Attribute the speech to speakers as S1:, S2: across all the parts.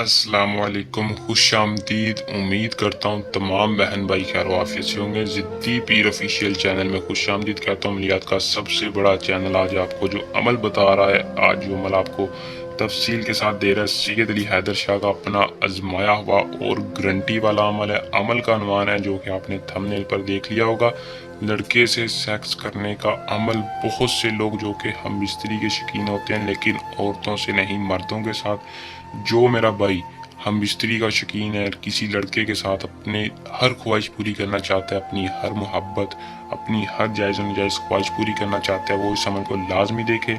S1: السلام علیکم، خوش آمدید۔ امید کرتا ہوں تمام بہن بھائی خیر و عافیت سے ہوں گے۔ ضدی پیر آفیشیل چینل میں خوش آمدید کہتا ہوں۔ عملیات کا سب سے بڑا چینل آج آپ کو جو عمل بتا رہا ہے، آج جو عمل آپ کو تفصیل کے ساتھ دے رہا ہے، سید علی حیدر شاہ کا اپنا آزمایا ہوا اور گارنٹی والا عمل ہے۔ عمل کا عنوان ہے جو کہ آپ نے تھمبنیل پر دیکھ لیا ہوگا، لڑکے سے سیکس کرنے کا عمل۔ بہت سے لوگ جو کہ ہم بستری کے شوقین ہوتے ہیں لیکن عورتوں سے نہیں، مردوں کے ساتھ۔ جو میرا بھائی ہم بستری کا شوقین ہے، کسی لڑکے کے ساتھ اپنے ہر خواہش پوری کرنا چاہتا ہے، اپنی ہر محبت، اپنی ہر جائز و ناجائز خواہش پوری کرنا چاہتا ہے، وہ اس عمل کو لازمی دیکھے۔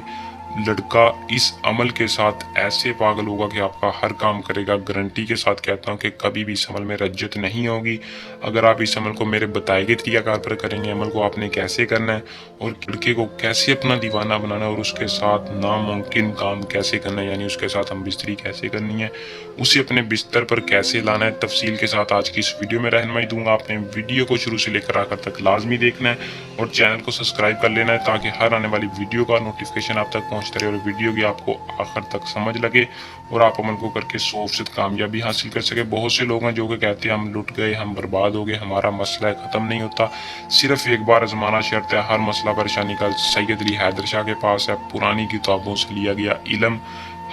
S1: لڑکا اس عمل کے ساتھ ایسے پاگل ہوگا کہ آپ کا ہر کام کرے گا۔ گارنٹی کے ساتھ کہتا ہوں کہ کبھی بھی اس عمل میں رجت نہیں ہوگی۔ اگر آپ اس عمل کو میرے بتائے گئے طریقہ کار پر کریں گے، عمل کو آپ نے کیسے کرنا ہے اور لڑکے کو کیسے اپنا دیوانہ بنانا ہے اور اس کے ساتھ ناممکن کام کیسے کرنا ہے، یعنی اس کے ساتھ ہم بستری کیسے کرنی ہے، اسے اپنے بستر پر کیسے لانا ہے، تفصیل کے ساتھ آج کی اس ویڈیو میں رہنمائی دوں گا۔ آپ نے ویڈیو کو شروع سے لے کر آخر تک لازمی دیکھنا ہے اور چینل کو سبسکرائب کر لینا ہے تاکہ ہر آنے والی ویڈیو کا نوٹیفیکیشن آپ تک پہنچتا رہے اور ویڈیو کی آپ کو آخر تک سمجھ لگے اور آپ عمل کو کر کے 100% کامیابی حاصل کر سکے۔ بہت سے لوگ ہیں جو کہ کہتے ہیں ہم لٹ گئے، ہم برباد ہو گئے، ہمارا مسئلہ ختم نہیں ہوتا۔ صرف ایک بار آزمانا شرط ہے۔ ہر مسئلہ پریشانی کا سید علی حیدر شاہ کے پاس ہے۔ پرانی کتابوں سے لیا گیا علم،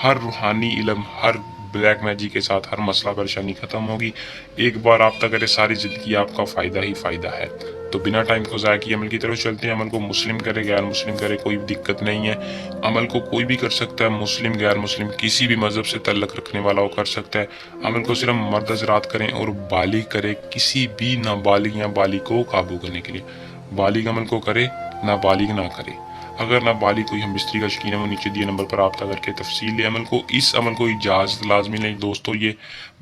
S1: ہر روحانی علم، ہر بلیک میجک کے ساتھ ہر مسئلہ پریشانی ختم ہوگی۔ ایک بار رابطہ کرے، ساری زندگی آپ کا فائدہ ہی فائدہ ہے۔ تو بنا ٹائم کو ضائع کیے عمل کی طرف چلتے ہیں۔ عمل کو مسلم کرے، غیر مسلم کرے، کوئی دقت نہیں ہے۔ عمل کو کوئی بھی کر سکتا ہے، مسلم غیر مسلم کسی بھی مذہب سے تعلق رکھنے والا وہ کر سکتا ہے۔ عمل کو صرف مرد حضرات کریں اور بالغ کرے، کسی بھی نابالغ یا بالغ کو قابو کرنے کے لیے۔ بالغ عمل کو کرے، نابالغ نہ کرے۔ اگر نابالغ کوئی ہم بستری کا شوقین ہے، وہ نیچے دیے نمبر پر رابطہ کر کے تفصیل لے۔ اس عمل کو اجازت لازمی لیں دوستو، یہ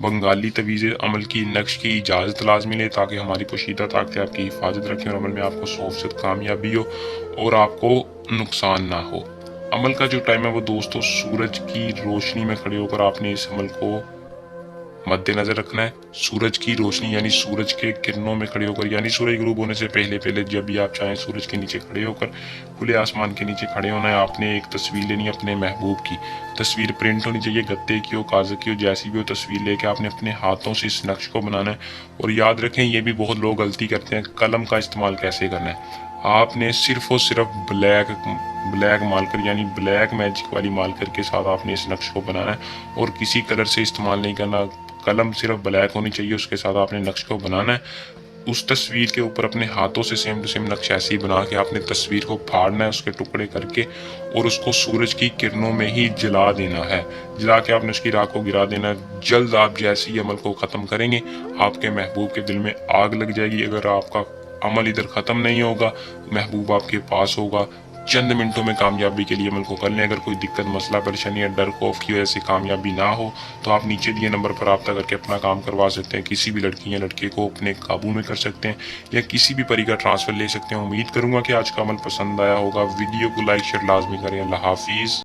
S1: بنگالی تویز عمل کی نقش کی اجازت لازمی لیں تاکہ ہماری پوشیدہ طاقتیں آپ کی حفاظت رکھیں اور عمل میں آپ کو 100% کامیابی ہو اور آپ کو نقصان نہ ہو۔ عمل کا جو ٹائم ہے وہ دوستو سورج کی روشنی میں کھڑے ہو کر آپ نے اس عمل کو مد نظر رکھنا ہے۔ سورج کی روشنی یعنی سورج کے کرنوں میں کھڑے ہو کر، یعنی سورج غروب ہونے سے پہلے جب بھی آپ چاہیں سورج کے نیچے کھڑے ہو کر، کھلے آسمان کے نیچے کھڑے ہونا ہے۔ آپ نے ایک تصویر لینی ہے اپنے محبوب کی۔ تصویر پرنٹ ہونی چاہیے، گتے کی ہو، کاغذ کی ہو، جیسی بھی ہو۔ تصویر لے کے آپ نے اپنے ہاتھوں سے اس نقش کو بنانا ہے اور یاد رکھیں یہ بھی بہت لوگ غلطی کرتے ہیں، قلم کا استعمال کیسے کرنا ہے۔ آپ نے صرف اور صرف بلیک مارکر یعنی بلیک میجک والی مارکر کے ساتھ آپ نے اس نقش کو بنانا ہے اور کسی کلر سے استعمال نہیں کرنا۔ قلم صرف بلیک ہونی چاہیے، اس کے ساتھ آپ نے نقش کو بنانا ہے۔ اس تصویر کے اوپر اپنے ہاتھوں سے سیم ٹو سیم نقش ایسی بنا کے آپ نے تصویر کو پھاڑنا ہے، اس کے ٹکڑے کر کے، اور اس کو سورج کی کرنوں میں ہی جلا دینا ہے۔ جلا کے آپ نے اس کی راکھ کو گرا دینا ہے۔ جلد آپ جیسے ہی عمل کو ختم کریں گے، آپ کے محبوب کے دل میں آگ لگ جائے گی۔ اگر آپ کا عمل ادھر ختم نہیں ہوگا، محبوب آپ کے پاس ہوگا۔ چند منٹوں میں کامیابی کے لیے عمل کو کر لیں۔ اگر کوئی دقت، مسئلہ، پریشانی یا ڈر، خوف کی وجہ سے کامیابی نہ ہو تو آپ نیچے دیے نمبر پر رابطہ کر کے اپنا کام کروا سکتے ہیں۔ کسی بھی لڑکی یا لڑکے کو اپنے قابو میں کر سکتے ہیں یا کسی بھی پری کا ٹرانسفر لے سکتے ہیں۔ امید کروں گا کہ آج کا عمل پسند آیا ہوگا۔ ویڈیو کو لائک شیئر لازمی کریں۔ اللہ حافظ۔